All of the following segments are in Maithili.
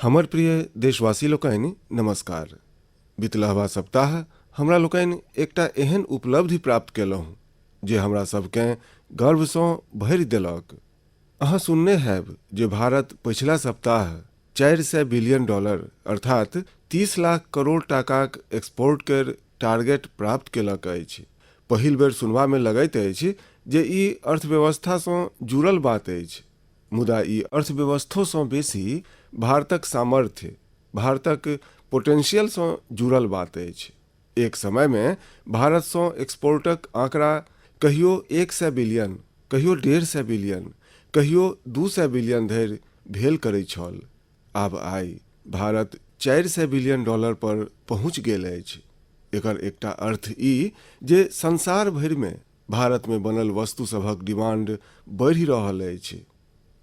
हमर प्रिय देशवासी लोकनि नमस्कार। बितलहबा सप्ताह हमरा लोकनि एकटा एहन उपलब्धि प्राप्त केलहुँ जे हमरा सबकेँ गर्वसँ भरि देलक। अहाँ सुनने हैब जे भारत पछिला सप्ताह $400 बिलियन अर्थात 30 लाख करोड़ टाकाक एक्सपोर्ट केर टारगेट प्राप्त केलक अछि। पहिल बेर सुनबामे लगैत अछि जे ई अर्थव्यवस्थासँ जुड़ल बात अछि, मुदा ई अर्थव्यवस्थोसँ बेसी भारतक सामर्थ्य, भारतक पोटेंशियलसँ जुड़ल बात अछि। एक समयमे भारतसँ एक्सपोर्टक आंकड़ा कहियो 100 बिलियन, कहियो 150 बिलियन, कहियो 200 बिलियन धरि भेल करैत छल। आब आइ भारत $400 बिलियन पर पहुँच गेल अछि। एकर एकटा अर्थ ई जे संसार भरिमे भारतमे बनल वस्तु सभक डिमांड बढ़ि रहल अछि।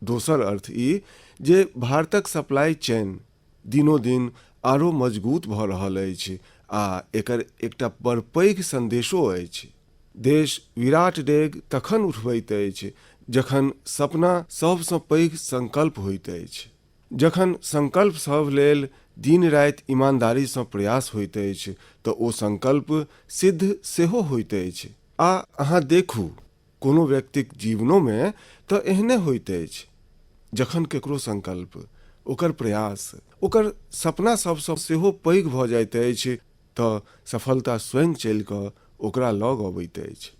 दोसर अर्थ ई जे भारतक सप्लाई चेन दिनोदिन आरो मजबूत भऽ रहल अछि आ एकर एकटा बड़ पैघ संदेशो अछि। देश विराट डेग तखन उठबैत अछि जखन सपना सबसँ पैघ संकल्प होइत अछि, जखन संकल्प सब लेल दिन राति ईमानदारीसँ प्रयास होइत अछि तऽ ओ संकल्प सिद्ध सेहो होइत अछि। आ अहाँ देखू, कोनो व्यक्तिक जीवनोमे तऽ एहने होइत अछि। जखन केकरो संकल्प, ओकर प्रयास, ओकर सपना सबसँ सेहो पैघ भऽ जाइत अछि तऽ सफलता स्वयं चलि कऽ ओकरा लग अबैत अछि।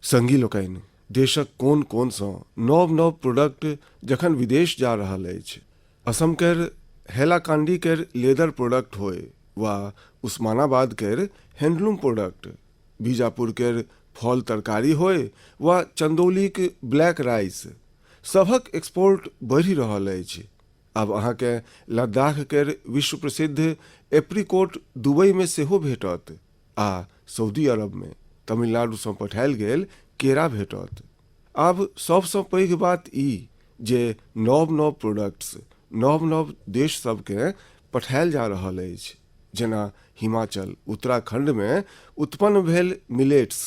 संगी लोकनि, देशक कोन कोनसँ नव नव प्रोडक्ट जखन विदेश जा रहल अछि, असम केर हैलाकांडी केर लेदर प्रोडक्ट होय वा उस्मानाबाद केर हैंडलूम प्रोडक्ट, बीजापुर केर फल तरकारी होय वा चंदौलीक ब्लैक राइस, सभक एक्सपोर्ट बढ़ि रहल अछि। आब अहाँके लद्दाख केर विश्व प्रसिद्ध एप्रिकोट दुबईमे सेहो भेटत आ सऊदी अरबमे तमिलनाडुसँ पठायल गेल केरा भेटत। आब सबसँ पैघ बात ई जे नव नव प्रोडक्ट्स नव नव देश सबके पठायल जा रहल अछि। जेना हिमाचल, उत्तराखंडमे उत्पन्न भेल मिलेट्स,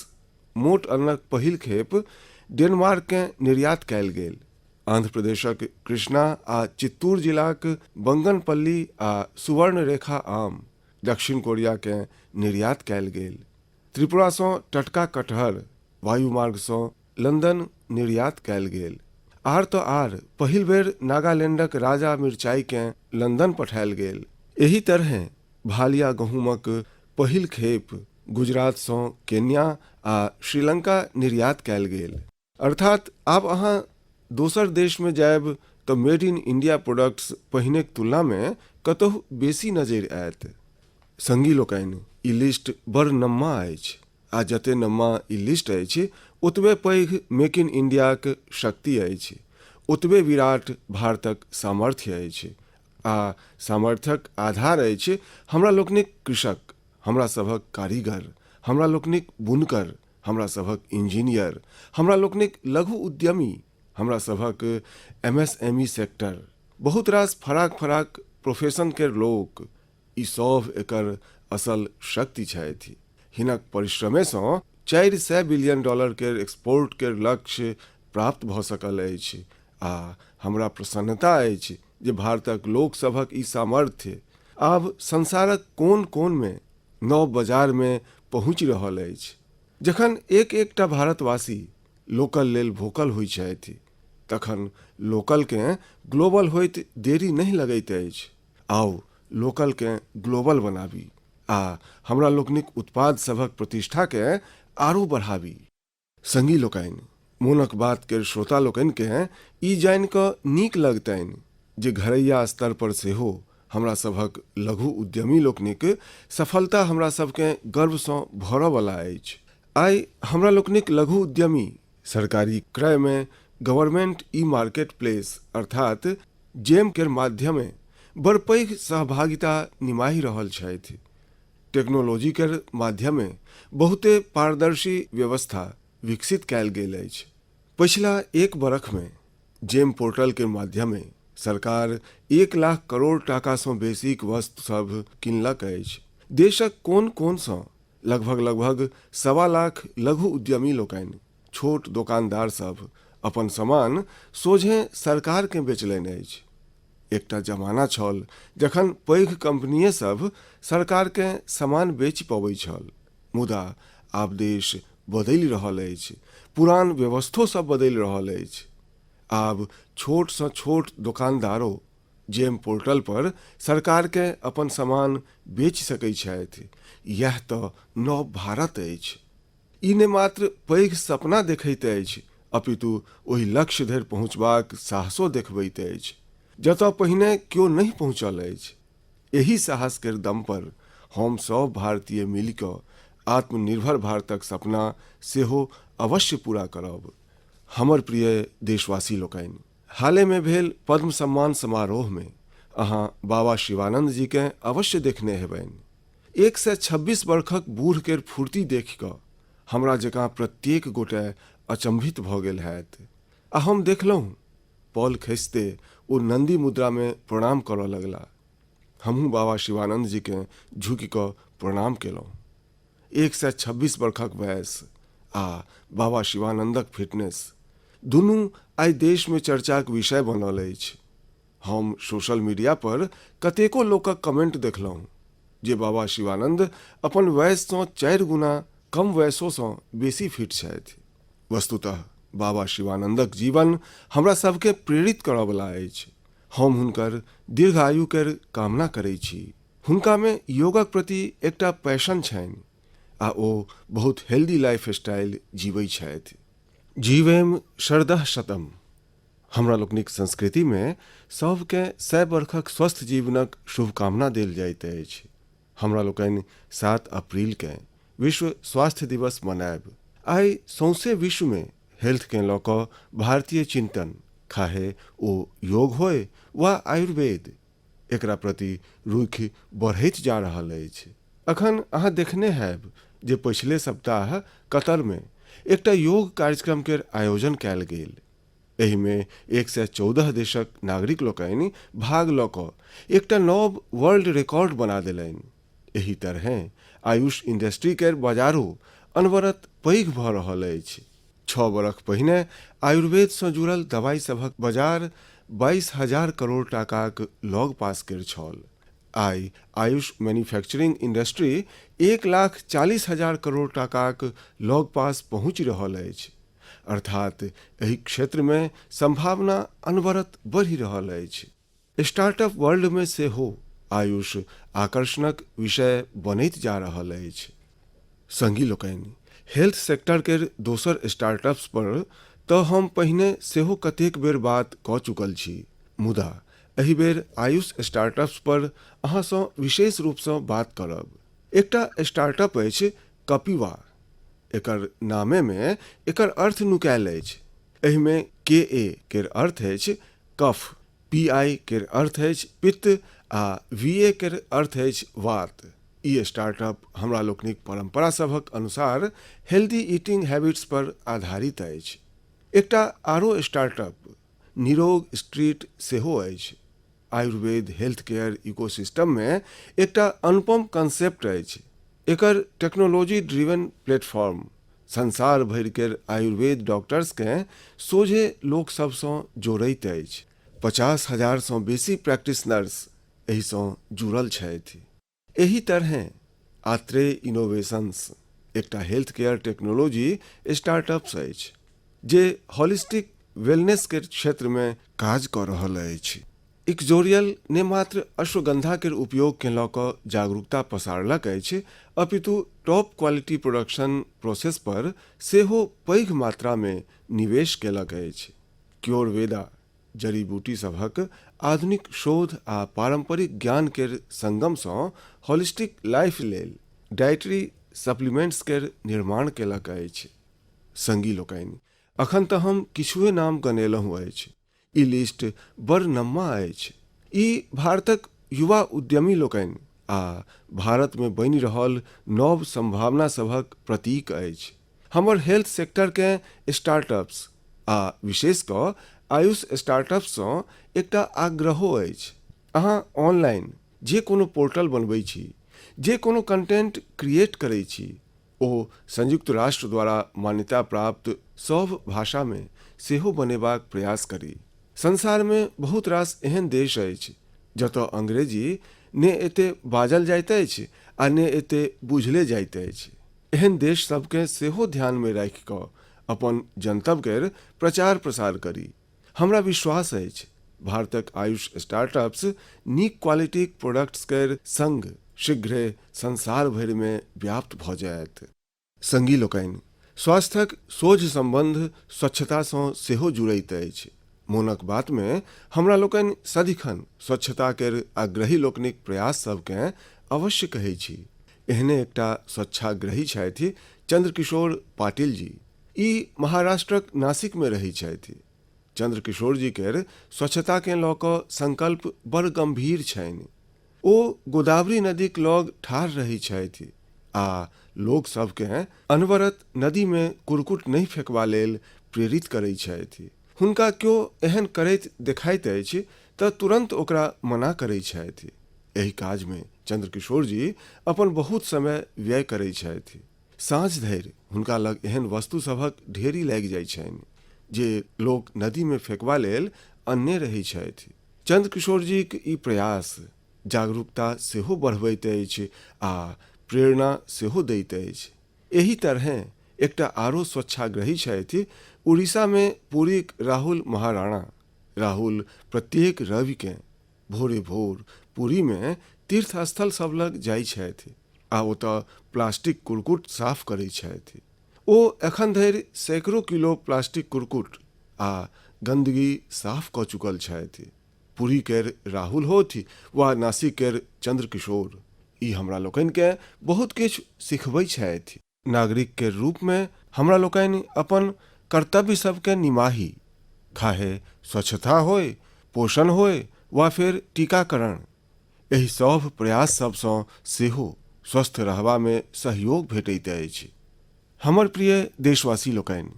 मोट अन्नक पहिल खेप डेनमार्ककेँ निर्यात कयल गेल। आंध्र प्रदेशक कृष्णा आ चित्तूर जिलाक बंगनपल्ली आ सुवर्णरेखा आम दक्षिण कोरियाकेँ निर्यात कयल गेल। त्रिपुरासँ टटका कटहर वायुमार्गसँ लंदन निर्यात कयल गेल। आर तऽ आर पहिल बेर नागालैंडक राजा मिरचाईकेँ लंदन पठायल गेल। एही तरहें भालिया गहूमक पहिल खेप गुजरातसँ केन्या आ श्रीलंका निर्यात कयल गेल। अर्थात आब अहाँ दोसर देशमे जायब तऽ मेड इन इंडिया प्रोडक्ट्स पहिनेक तुलनामे कतहु बेसी नजरि आयत। संगी लोकनि, ई लिस्ट बड़ नम्मा अछि आ जते नम्मा ई लिस्ट अछि ओतबे पैघ मेक इन इंडियाक शक्ति अछि, ओतबे विराट भारतक सामर्थ्य अछि। आ सामर्थ्यक आधार अछि हमरा लोकनिक कृषक, हमरा सभक कारीगर, हमरा लोकनिक बुनकर, हमरा सभक इंजीनियर, हमरा लोकनिक लघु उद्यमी, हमरा सभक MSME सेक्टर, बहुत रास फराक फराक प्रोफेशन केर लोक, ई सब एकर असल शक्ति छथि। हिनक परिश्रमेसँ $400 बिलियन केर एक्सपोर्ट केर लक्ष्य प्राप्त भऽ सकल अछि आ हमरा प्रसन्नता अछि जे भारतक लोक सभक ई सामर्थ्य आब संसारक कोन कोनमे नव बाजारमे पहुँचि रहल अछि। जखन एक एकटा भारतवासी लोकल लेल भोकल होइत छथि तखन लोकलकेँ ग्लोबल होइत देरी नहि लगैत अछि। आउ लोकलकेँ ग्लोबल बनाबी आ हमरा लोकनिक उत्पाद सभक प्रतिष्ठाकेँ आरो बढ़ाबी। संगी लोकनि, मोनक बात केर श्रोता लोकनिकेँ ई जानि कऽ नीक लगतनि जे घरैया स्तर पर सेहो हमरा सभक लघु उद्यमी लोकनिक सफलता हमरा सभकेँ गर्वसँ भरऽवला अछि। आइ हमरा लोकनिक लघु उद्यमी सरकारी क्रयमे गवर्नमेंट ई मार्केट प्लेस अर्थात जेम केर माध्यमे बड़ पैघ सहभागिता निमाहि रहल छथि। टेक्नोलॉजी केर माध्यमे बहुते पारदर्शी व्यवस्था विकसित कयल गेल अछि। पछिला एक बरखमे जेम पोर्टल के माध्यमे सरकार 1 लाख करोड़ टाकासँ बेसीक वस्तु सब किनलक अछि। देशक कोन कोनसँ लगभग 1.25 लाख लघु उद्यमी लोकनि, छोट दोकानदार सब अपन सामान सोझे सरकारकेँ बेचलनि अछि। एकटा जमाना छल जखन पैघ कंपनिये सब सरकार के सामान बेच पबै छल, मुदा आब देश बदलि रहल अछि, पुरान व्यवस्थो सब बदलि रहल अछि। आब छोट सँ छोट दुकानदारो जेम पोर्टल पर सरकार के अपन सामान बेच सकै छथि। यह तऽ नव भारत अछि। ई ने मात्र पैघ सपना देखैत अछि, अपितु ओहि लक्ष्य धरि पहुँचबाक साहसो देखबैत अछि जतऽ पहिने केओ नहीं पहुँचल अछि। एही साहस के दम पर हम सब भारतीय मिल कऽ आत्मनिर्भर भारतक सपना सेहो अवश्य पूरा करब। हमर प्रिय देशवासी लोकनि, हाले में भेल पद्म सम्मान समारोह में अहाँ बाबा शिवानंद जी के अवश्य देखने हेबनि। 126 वर्षक बूढ़ केर फुर्ती देख कऽ हमरा जकाँ प्रत्येक गोटे अचंभित भऽ गेल हैत। आ हम देखलहुँ पौल खसिते ओ नंदी मुद्रा में प्रणाम करऽ लगला। हमहूँ बाबा शिवानंद जी के झुकि कऽ प्रणाम केलहुँ। 126 वर्षक वयस आ बाबा शिवानंदक फिटनेस दुनू आइ देश में चर्चाक विषय बनल अछि। हम सोशल मीडिया पर कतेको लोकक कमेंट देखलहुँ जे बाबा शिवानंद अपन वयस सँ 4 गुना कम वयसो सँ बेसी फिट छथि। वस्तुतः बाबा शिवानंदक जीवन हमरा सबके प्रेरित करयवला अछि। हम हुनकर दीर्घ आयु केर कामना करैत छी। हुनका में योगक प्रति एकटा पैशन छनि आ ओ बहुत हेल्दी लाइफ स्टाइल जीवै छथि। जीवेम शरदः शतम। हमरा लोकनिक संस्कृति में सबके 100 वर्षक स्वस्थ जीवनक शुभकामना देल जाइत अछि। हमरा लोकनि 7 अप्रैल के विश्व स्वास्थ्य दिवस मनायब। आइ सौंसे विश्व में हेल्थ के लऽ कऽ भारतीय चिंतन, खाहे ओ योग होय वा आयुर्वेद, एकरा प्रति रुचि बढ़ैत जा रहल अछि। अखन अहाँ देखने हैब जे पिछले सप्ताह कतर में एकटा योग कार्यक्रम के आयोजन कयल गेल। एहि में 114 देशक नागरिक लोकनि भाग लऽ कऽ एकटा नव वर्ल्ड रिकॉर्ड बना देलनि। एही तरहे आयुष इंडस्ट्री के बाजारो अनवरत पैघ भऽ रहल अछि। 6 बरख पहिने आयुर्वेद सँ जुड़ल दवाई सभक बाजार 22,000 करोड़ टाकाक लग पास केर छल। आइ आयुष मैन्युफैक्चरिंग इंडस्ट्री 1,40,000 करोड़ टाकाक लग पास पहुँच रहल अछि। अर्थात एहि क्षेत्र में संभावना अनवरत बढ़ि रहल अछि। स्टार्टअप वर्ल्ड में सेहो आयुष आकर्षणक विषय बनैत जा रहल अछि। संगी लोकनि, हेल्थ सेक्टर के दोसर स्टार्टअप्स पर तऽ हम पहिने सेहो कतेक बेर बात कऽ चुकल छी, मुदा एहि बेर आयुष स्टार्टअप्स पर अहाँ सँ विशेष रूप सँ बात करब। एकटा स्टार्टअप अछि कपिवा। एकर नामे में एकर अर्थ नुकायल अछि। एहि में KA केर अर्थ अछि कफ, PI केर अर्थ अछि पित्त आ VA केर अर्थ अछि वात। ई स्टार्टअप हमरा लोकनिक परंपरा सभक अनुसार हेल्दी ईटिंग हैबिट्स पर आधारित अछि। एकटा आरो स्टार्टअप निरोग स्ट्रीट सेहो अछि। आयुर्वेद हेल्थ केयर इकोसिस्टम में एकटा अनुपम कंसेप्ट अछि। एकर टेक्नोलॉजी ड्रिवन प्लेटफॉर्म संसार भरि केर आयुर्वेद डॉक्टर्स के सोझे लोक सब सँ जोड़ैत अछि। 50,000 सँ बेसी प्रैक्टिशनर्स एहि सँ जुड़ल छथि। एही तरहे आत्रे इनोवेशंस एकटा हेल्थ केयर टेक्नोलॉजी स्टार्टअप्स अछि जे होलिस्टिक वेलनेस के क्षेत्र में काज कऽ रहल अछि। इक्जोरियल ने मात्र अश्वगंधा के उपयोग के लऽ कऽ जागरूकता पसारलक अछि, अपितु टॉप क्वालिटी प्रोडक्शन प्रोसेस पर सेहो पैघ मात्रा में निवेश केलक अछि। क्योरवेदा जड़ी बूटी सभक आधुनिक शोध आ पारंपरिक ज्ञान के संगम सँ होलिस्टिक लाइफ लेल डाइटरी सप्लीमेंट्स के निर्माण केलक अछि। संगी लोकनि, अखन तऽ हम किछुए नाम गनेलहुँ अछि। ई लिस्ट बड़ नम्मा अछि। ई भारतक युवा उद्यमी लोकनि आ भारत में बनि रहल नव संभावना सभक प्रतीक अछि। हमर हेल्थ सेक्टर के स्टार्टअप्स आ विशेष कऽ आयुष स्टार्टअप्स सँ एकटा आग्रहो अछि। अहाँ ऑनलाइन जे कोनो पोर्टल बनबै छी, जे कोनो कंटेंट क्रिएट करै छी, ओ संयुक्त राष्ट्र द्वारा मान्यता प्राप्त सब भाषा में सेहो बनेबाक प्रयास करी। संसार में बहुत रास एहन देश अछि जतऽ अंग्रेजी ने एते बाजल जाइत अछि आ ने एते बुझले जाइत अछि। एहन देश सबके सेहो ध्यान में राखि कऽ अपन जनतब केर प्रचार प्रसार करी। हमरा विश्वास अछि भारतक आयुष स्टार्टअप्स नीक क्वालिटीक प्रोडक्ट्स केर संग शीघ्रे संसार भरि में व्याप्त भऽ जायत। संगी लोकनि, स्वास्थ्यक सोझ संबंध स्वच्छता सँ सेहो जुड़ैत अछि। मोनक बात में हमरा लोकनि सदिखन स्वच्छता केर आग्रही लोकनिक प्रयास सबकेँ अवश्य कहै छी। एहने एकटा स्वच्छाग्रही छथि चंद्रकिशोर पाटिल जी। ई महाराष्ट्रक नासिक में रहै छथि। चंद्रकिशोर जी केर स्वच्छता के लऽ कऽ संकल्प बड़ गंभीर छनि। ओ गोदावरी नदीक लग ठाढ़ रहै छथि आ लोक सबकेँ अनवरत नदी में कुरकुट नहीं फेकबा लेल प्रेरित करै छथि। हुनका क्यों एहन करैत देखाइत अछि तऽ तुरंत ओकरा मना करै छथि। एहि काज में चंद्रकिशोर जी अपन बहुत समय व्यय करै छथि। साँझ धरि हुनका लग एहन वस्तु सभक ढेरी लागि जाइ छनि जे लोक नदी में फेकबा लेल अन्य रहै छथि। चंद्रकिशोर जीक ई प्रयास जागरूकता सेहो बढ़बैत अछि आ प्रेरणा सेहो दैत अछि। एही तरहें एकटा आरो स्वच्छाग्रही छथि उड़ीसा में पुरीक राहुल महाराणा। राहुल प्रत्येक रवि के भोरे भोर पुरी में तीर्थ स्थल सब लग जाइ छथि आ ओतऽ प्लास्टिक कुरकुट साफ करै छथि। ओ एखन धरि सैकड़ों किलो प्लास्टिक कुरकुट आ गंदगी साफ कऽ चुकल छथि। पुरी केर राहुल होथि वा नासिक केर चंद्रकिशोर, ई हमरा लोकनि के बहुत किछु सिखबै छथि। नागरिक के रूप में हमरा लोकनि अपन कर्तव्य सबके निमाही, खाहे स्वच्छता होय, पोषण होय वा फिर टीकाकरण, एहि सब प्रयास सबसँ सेहो स्वस्थ रहबा में सहयोग भेटैत अछि। हमर प्रिय देशवासी लोकनि,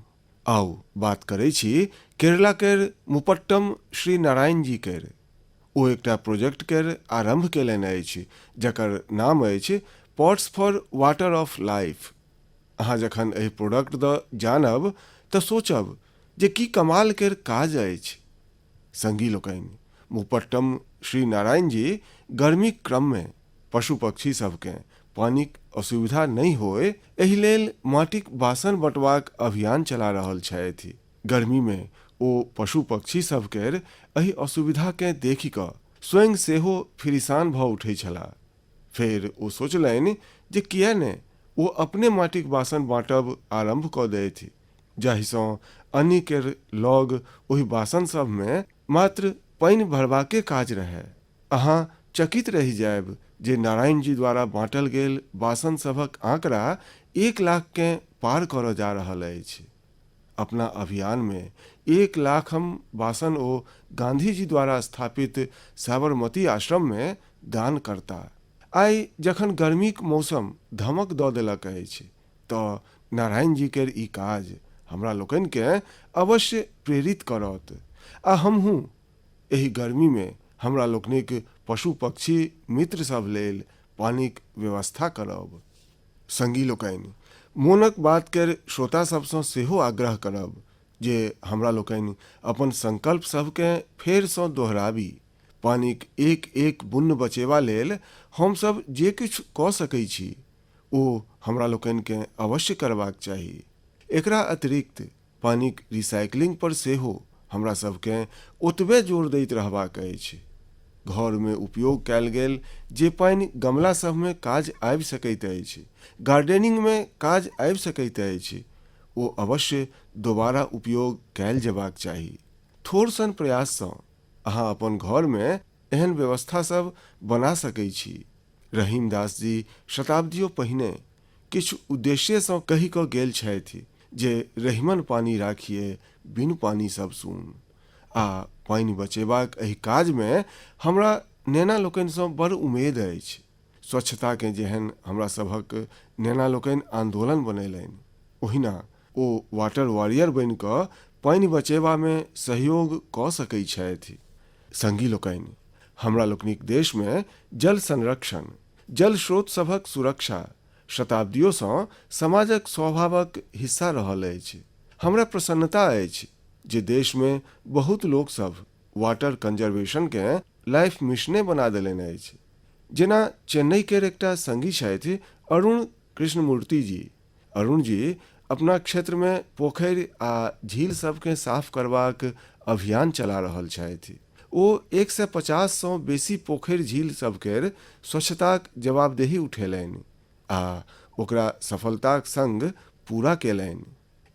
आउ बात करै छी केरला केर मुपट्टम श्री नारायण जी केर। ओ एकटा प्रोजेक्ट केर आरंभ केलनि अछि जकर नाम अछि pots for water of life. अहाँ जखन एहि प्रोडक्ट द जानब तऽ सोचब जे की कमाल केर काज अछि। संगी लोकनि, मुपट्टम श्री नारायण जी गर्मी क्रम में पशु पक्षी सबके पानिक असुविधा नहीं होय एहि लेल माटिक बासन बँटवाक अभियान चला रहल छथि। गर्मी में ओ पशु पक्षी सब केर एहि असुविधा के देखि कऽ स्वयं सेहो फिरिसान भऽ उठै छलाह। फेर ओ सोचलनि जे किया ने ओ अपने माटिक बासन बाँटब आरंभ कऽ दैथि, जाहिसँ अन्य केर लग ओहि बासन सब में मात्र पानि भरबाके काज रहै। अहाँ चकित रहि जायब जे नारायण जी द्वारा बाँटल गेल बासन सभक आंकड़ा 1 लाख के पार करऽ जा रहल अछि। अपना अभियान में 1 लाख हम बासन ओ गांधी जी द्वारा स्थापित साबरमती आश्रम में दान करता। आइ जखन गर्मीक मौसम धमक दऽ देलक अछि तऽ नारायण जी केर ई काज हमरा लोकनि के अवश्य प्रेरित करत आ हमहूँ एहि गर्मी में हमरा लोकनिक पशु पक्षी मित्र सब लेल पानिक व्यवस्था करब। संगी लोकनि, मोनक बात केर श्रोता सबसँ सेहो आग्रह करब जे हमरा लोकनि अपन संकल्प सबके फेरसँ दोहराबी। पानिक एक एक बूंद बचेबा लेल हमसब जे किछु कऽ सकै छी ओ हमरा लोकनि के अवश्य करबाक चाही। एकरा अतिरिक्त पानिक रिसाइक्लिंग पर सेहो हमरा सबके ओतबे जोर दैत रहबाक अछि। घर में उपयोग कैल गेल जे पानि गमला सब में काज आबि सकैत अछि, गार्डनिंग में काज आबि सकैत अछि, ओ अवश्य दोबारा उपयोग कैल जेबाक चाही। थोड़ सन प्रयाससँ अहाँ अपन घर में एहन व्यवस्था सब बना सकै छी। रहीमदास जी शताब्दियों पहिने किछु उद्देश्यसँ कहि कऽ गेल छथि जे रहीमन पानी राखिए बिनु पानी सब सून। आ पानि बचेबाक एहि काज में हमरा नेना लोकनिसँ बड़ उम्मीद अछि। स्वच्छता के जेहन हमरा सभक नेना लोकनि आंदोलन बनेलनि, ओहिना ओ वाटर वॉरियर बनि कऽ पानि बचेबा में सहयोग कऽ सकै छथि। संगी लोकनि, हमरा लोकनिक देश में जल संरक्षण, जल स्रोत सभक सुरक्षा शताब्दियों समाजक स्वभावक हिस्सा रहल अछि। हमरा प्रसन्नता अछि जे देश में बहुत लोक सब वाटर कंजर्वेशन के लाइफ मिशने बना देलनि अछि। जेना चेन्नई के एकटा संगी छथि अरुण कृष्णमूर्ति जी। अरुण जी अपना क्षेत्र में पोखरि आ झील सबके साफ करबाक अभियान चला रहल छथि। ओ 150 सँ बेसी पोखरि झील सबकेर स्वच्छताक जवाबदेही उठेलनि आ ओकरा सफलताक संग पूरा केलनि।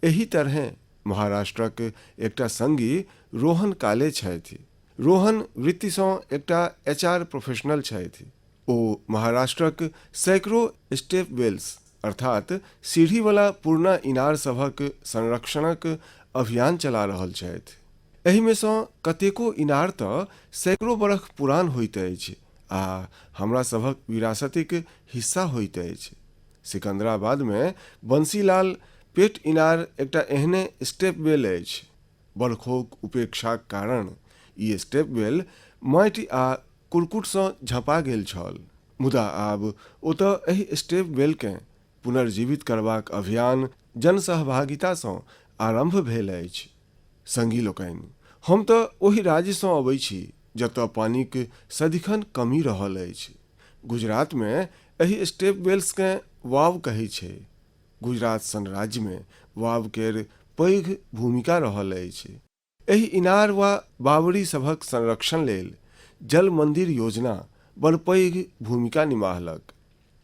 एही तरह महाराष्ट्रक एकटा संगी रोहन काले छथि। रोहन वृत्ति सँ एकटा HR प्रोफेशनल छथि। ओ महाराष्ट्रक सैकड़ों स्टेप वेल्स अर्थात सीढ़ी वाला पूर्णा इनार सभक संरक्षणक अभियान चला रहल छथि। एहि में सँ कतेको इनार तऽ सैकड़ों बरख पुरान होइत अछि आ हमरा सभक विरासतिक हिस्सा होइत अछि। सिकंदराबाद में बंसीलाल पेट इनार एकटा एहने स्टेप वेल अछि। बरखोक उपेक्षाक कारण ई स्टेप वेल माटि आ कुरकुट सँ झपा गेल छल, मुदा आब ओतऽ एहि स्टेप वेल केँ पुनर्जीवित करबाक अभियान जनसहभागिता सँ आरंभ भेल अछि। संगी लोकनि, हम तऽ ओहि राज्य सँ अबै छी जतऽ पानिक सदिखन कमी रहल अछि। गुजरात में एहि स्टेप वेल्स केँ वाव कहै छै। गुजरात सन राज्य में वाव केर पैघ भूमिका रहल अछि। एहि इनार वा बावड़ी सभक संरक्षण लेल जल मंदिर योजना बड़ पैघ भूमिका निभालक।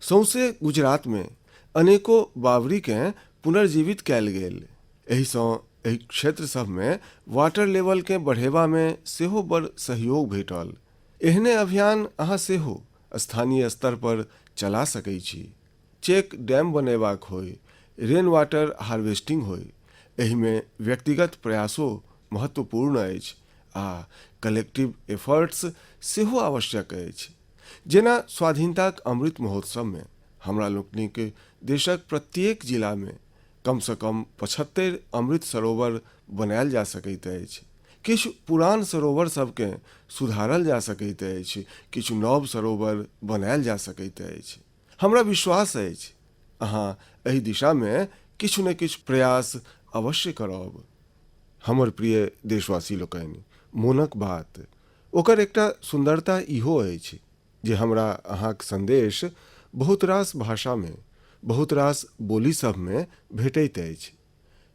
सौंसे गुजरात में अनेको बावड़ी केँ पुनर्जीवित कयल गेल। एहि सँ एहि क्षेत्र सब में वाटर लेवल के बढ़ेबा में सेहो बड़ सहयोग भेटल। एहने अभियान अहाँ सेहो स्थानीय स्तर पर चला सकै छी। चेक डैम बनेबाक होय, रेन वाटर हार्वेस्टिंग होय, एहि में व्यक्तिगत प्रयासो महत्वपूर्ण अछि आ कलेक्टिव एफर्ट्स सेहो आवश्यक अछि। जेना स्वाधीनताक अमृत महोत्सव में हमरा लोकनिक देशक प्रत्येक जिला में कम से कम 75 अमृत सरोवर बनायल जा सकैत अछि। किछु पुरान सरोवर सबके सुधारल जा सकैत अछि, किछु नव सरोवर बनायल जा सकैत अछि। हमरा विश्वास अछि अहाँ एहि दिशा में किछु न किछु प्रयास अवश्य करब। हमर प्रिय देशवासी लोकनि, मोनक बात ओकर एकटा सुंदरता इहो अछि जे हमरा अहाँक संदेश बहुत रास भाषा में, बहुत रास बोली सब में भेटैत अछि।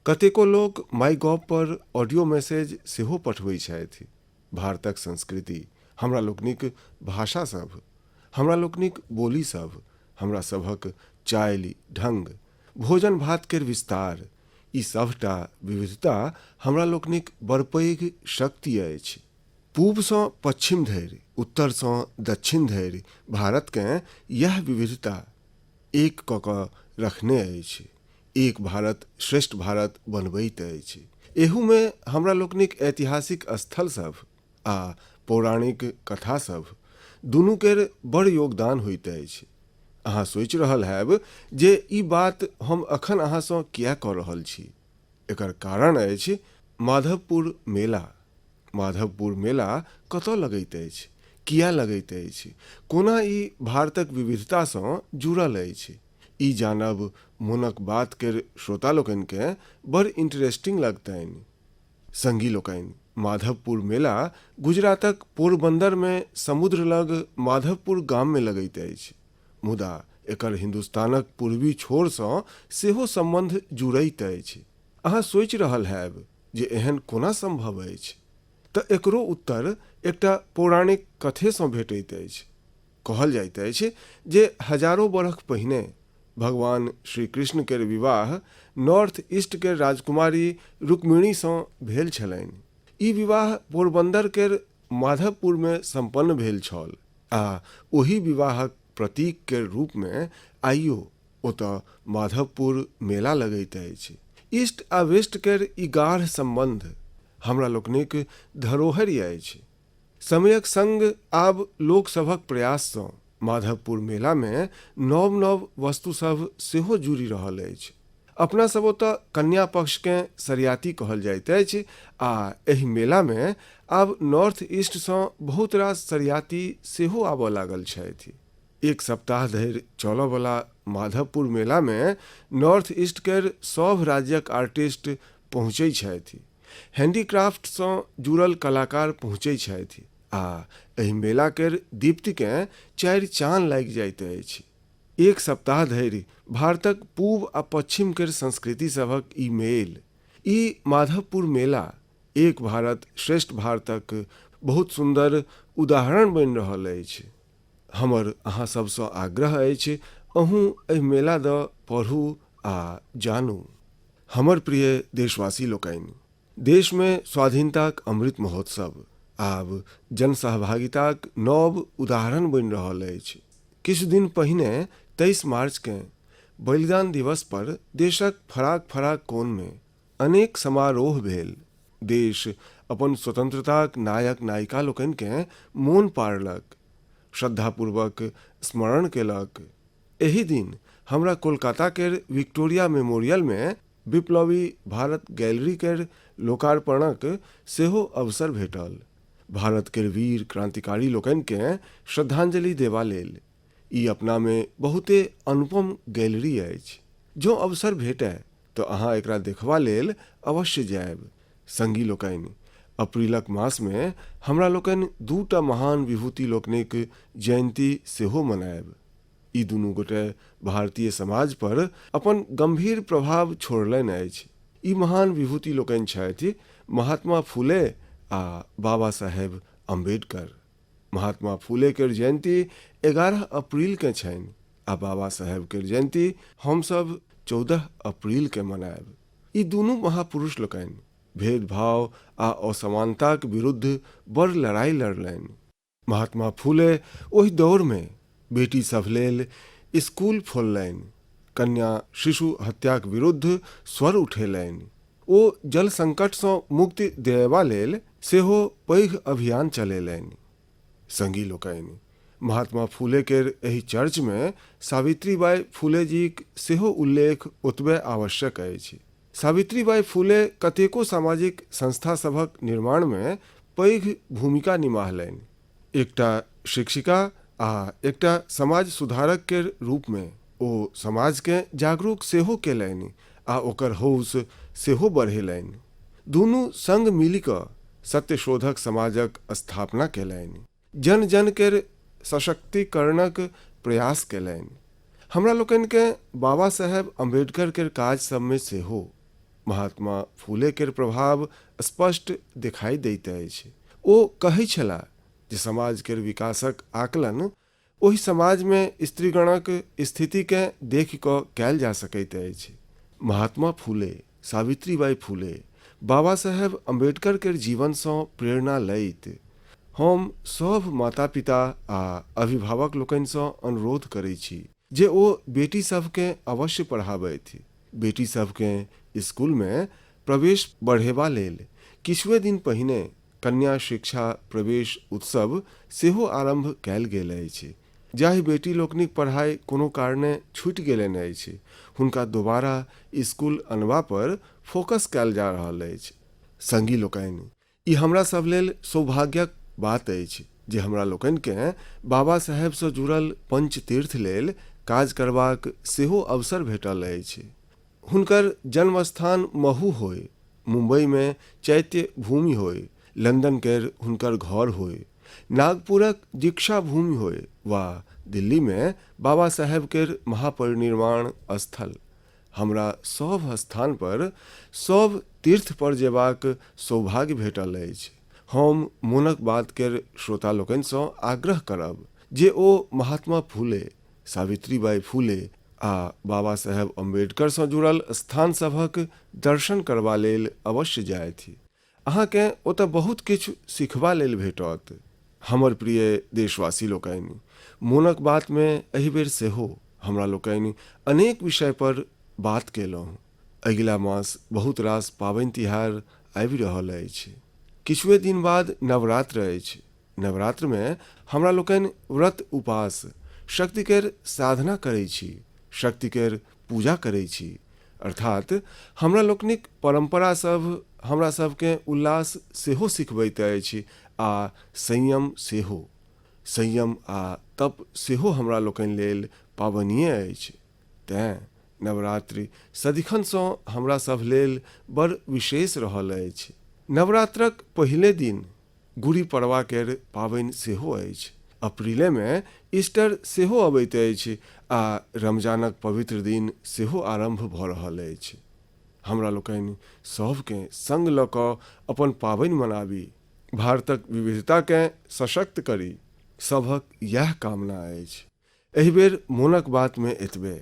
कतेको लोक माईगॉव पर ऑडियो मैसेज सेहो पठबै छथि। भारतक संस्कृति, हमरा लोकनिक भाषा सब, हमरा लोकनिक बोली सब, हमरा सभक चालि ढंग, भोजन भात केर विस्तार, ई सभटा विविधता हमरा लोकनिक बड़ पैघ शक्ति अछि। पूब सँ पश्चिम धरि, उत्तर सँ दक्षिण धरि भारत केँ यह विविधता एक कऽ कऽ रखने अछि। एक भारत श्रेष्ठ भारत बनबैत अछि। एहू में हमरा लोकनिक ऐतिहासिक स्थल सब आ पौराणिक कथा सब दुनू केर बड़ योगदान होइत अछि। अहाँ सोचि रहल हैब जे ई बात हम अखन अहाँ सँ किया कऽ रहल छी। एकर कारण अछि माधवपुर मेला। माधवपुर मेला कतऽ लगैत अछि, किया लगैत अछि, कोना ई भारतक विविधता सँ जुड़ल अछि, ई जानब मोनक बात केर श्रोता लोकनि के बड़ इंटरेस्टिंग लगतनि। संगी लोकनि, माधवपुर मेला गुजरातक पोरबंदर में समुद्र लग माधवपुर गाम में लगैत अछि, मुदा एकर हिंदुस्तानक पूर्वी छोर सँ सेहो संबंध जुड़ैत अछि। अहाँ सोचि रहल हैब जे एहन कोना संभव अछि, तऽ एकरो उत्तर एकटा पौराणिक कथे सँ भेटैत अछि। कहल जाइत अछि जे हजारों बरख पहिने भगवान श्री कृष्ण केर विवाह नॉर्थ ईस्ट के राजकुमारी रुक्मिणी सँ भेल छलनि। ई विवाह पोरबंदर केर माधवपुर में संपन्न भेल छल आ ओही विवाहक प्रतीक के रूप में आइयो ओतऽ माधवपुर मेला लगैत अछि। ईस्ट आ वेस्ट केर ई गाढ़ संबंध हमरा लोकनिक धरोहरि अछि। समयक संग आब लोक सभक प्रयास सँ माधवपुर मेला में नव नव वस्तु सब सेहो जुड़ि रहल अछि। अपना सब ओतऽ कन्या पक्ष के सरियाती कहल जाइत अछि आ एहि मेला में आब नॉर्थ ईस्ट सँ बहुत रास सरियाती सेहो आबऽ लागल छथि। एक सप्ताह धरि चलऽ वाला माधवपुर मेला में नॉर्थ ईस्ट केर सब राज्यक आर्टिस्ट पहुँचै छथि। हैंडीक्राफ्टसँ जुड़ल कलाकार पहुँचै छथि आ एहि मेला केर दीप्तिकेँ चारि चान लागि जाइत अछि। एक सप्ताह धरि भारतक पूब आ पश्चिम केर संस्कृति सभक ई मेल, ई माधवपुर मेला एक भारत श्रेष्ठ भारतक बहुत सुन्दर उदाहरण बनि रहल अछि। हमर अहाँ सबसँ आग्रह अछि अहूँ एहि मेला दऽ पढ़ू आ जानू। हमर प्रिय देशवासी लोकनि, देश में स्वाधीनताक अमृत महोत्सव आब जनसहभागिताक नव उदाहरण बनि रहल अछि। किछु दिन पहिने 23 मार्चकेँ बलिदान दिवस पर देशक फराक फराक कोन में अनेक समारोह भेल। देश अपन स्वतंत्रताक नायक नायिका लोकनिकेँ मोन पाड़लक, श्रद्धापूर्वक स्मरण केलक। एहि दिन हमरा कोलकाता केर विक्टोरिया मेमोरियल में विप्लवी भारत गैलरी केर लोकार्पणक सेहो अवसर भेटल। भारत केर वीर क्रांतिकारी लोकनिकेँ श्रद्धांजलि देबा लेल ई अपना में बहुते अनुपम गैलरी अछि। जो अवसर भेटै तो अहाँ एकरा देखबा लेल अवश्य जायब। संगी लोकनि, अप्रैलक मास में हमरा लोकनि दूटा महान विभूति लोकनिक जयंती सेहो मनायब। ई दुनू गोटे भारतीय समाज पर अपन गंभीर प्रभाव छोड़लनि अछि। ई महान विभूति लोकनि छथि महात्मा फूले आ बाबा साहेब अम्बेडकर। महात्मा फूले केर जयंती 11 अप्रैल के छनि आ बाबा साहेब केर जयंती हमसब 14 अप्रैल के मनायब। ई दुनू महापुरुष लोकनि भेदभाव आ असमानताक विरुद्ध बड़ लड़ाई लड़लनि। महात्मा फूले ओहि दौर में बेटी सभ लेल स्कूल खोललनि, कन्या शिशु हत्याक विरुद्ध स्वर उठेलनि। ओ जल संकटसँ मुक्ति दियबा लेल सेहो पैघ अभियान चलेलनि। संगी लोकनि, महात्मा फूले केर एहि चर्च में सावित्रीबाई फूले जीक सेहो उल्लेख ओतबे आवश्यक अछि। सावित्रीबाई फूले कतेको सामाजिक संस्था सभक निर्माण में पैघ भूमिका निमाहलनि। एकटा शिक्षिका आ एकटा समाज सुधारक केर रूप में ओ समाज के जागरूक सेहो केलनि आ ओकर हौस सेहो बढ़ेलनि। दुनू संग मिलि कऽ सत्यशोधक समाजक स्थापना केलनि, जन जन केर सशक्तिकरणक प्रयास केलनि। हमरा लोकनि के बाबा साहेब अम्बेडकर केर काज सब में सेहो महात्मा फूले केर प्रभाव स्पष्ट दिखाई दैत अछि। ओ कहै छलाह जे समाज केर विकासक आकलन ओहि समाज में स्त्रीगणक स्थिति के देख कऽ कैल जा सकैत अछि। महात्मा फूले, सावित्रीबाई फूले, बाबा साहेब अम्बेडकर केर जीवनसँ प्रेरणा लैत हम सब माता पिता आ अभिभावक लोकनिसँ अनुरोध करै छी जे ओ बेटी सबके अवश्य पढ़ाबथि। बेटी सबके स्कूल में प्रवेश बढ़ेबा लेल किछुए दिन पहिने कन्या शिक्षा प्रवेश उत्सव सेहो आरंभ कैल गेल अछि। जाहि बेटी लोकनिक पढ़ाई कोनो कारणे छूटि गेलनि अछि, हुनका दोबारा स्कूल अनबा पर फोकस कैल जा रहल अछि। संगी लोकनि, ई हमरा सब लेल सौभाग्यक बात अछि जे हमरा लोकनि के बाबा साहेब से जुड़ल पंच तीर्थ लेल काज करबाक सेहो अवसर भेटल अछि। हुनकर जन्म स्थान महू होय, मुंबई में चैत्य भूमि होय, लंदन केर हुनकर घर होय, नागपुरक दीक्षा भूमि होय वा दिल्ली में बाबा साहेब केर महापरिनिर्वाण स्थल, हमरा सब स्थान पर सब तीर्थ पर जेबाक सौभाग्य भेटल अछि। हम मोनक बात केर श्रोता लोकनिसँ आग्रह करब जे ओ महात्मा फूले, सावित्रीबाई फूले आ बाबा साहेब अम्बेडकर से जुड़ल स्थान सभक दर्शन करबा लेल अवश्य जायथि। अहाँके ओतऽ बहुत किछु सिखबा लेल भेटत। हमर प्रिय देशवासी लोकनि, मोनक बात में एहि बेर सेहो हमरा लोकनि अनेक विषय पर बात केलहुँ। अगिला मास बहुत रास पाबनि तिहार आबि रहल अछि। किछुए दिन बाद नवरात्र अछि। नवरात्र में हमरा लोकनि व्रत उपास शक्ति केर साधना करै छी, शक्ति केर पूजा करै छी। अर्थात हमरा लोकनिक परंपरा सब हमरा सबके उल्लास सेहो सिखबैत अछि आ संयम सेहो। संयम आ तप सेहो हमरा लोकनि लेल पावनीय अछि। तेँ नवरात्रि सदिखनसँ हमरा सब लेल बड़ विशेष रहल अछि। नवरात्रक पहिले दिन गुड़ी पड़वा केर पाबनि सेहो अछि। अप्रैल में ईस्टर सेहो अबैत अछि आ रमजानक पवित्र दिन सेहो आरंभ भऽ रहल अछि। हमरा लोकनि सभकेँ संग लऽ कऽ अपन पाबनि मनाबी, भारतक विविधताकेँ सशक्त करी, सभक इएह कामना अछि। एहि बेर मोनक बात में एतबे।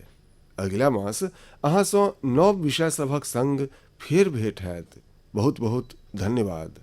अगिला मास अहाँसँ नव विषय सभक संग फेर भेंट हैत। बहुत बहुत धन्यवाद।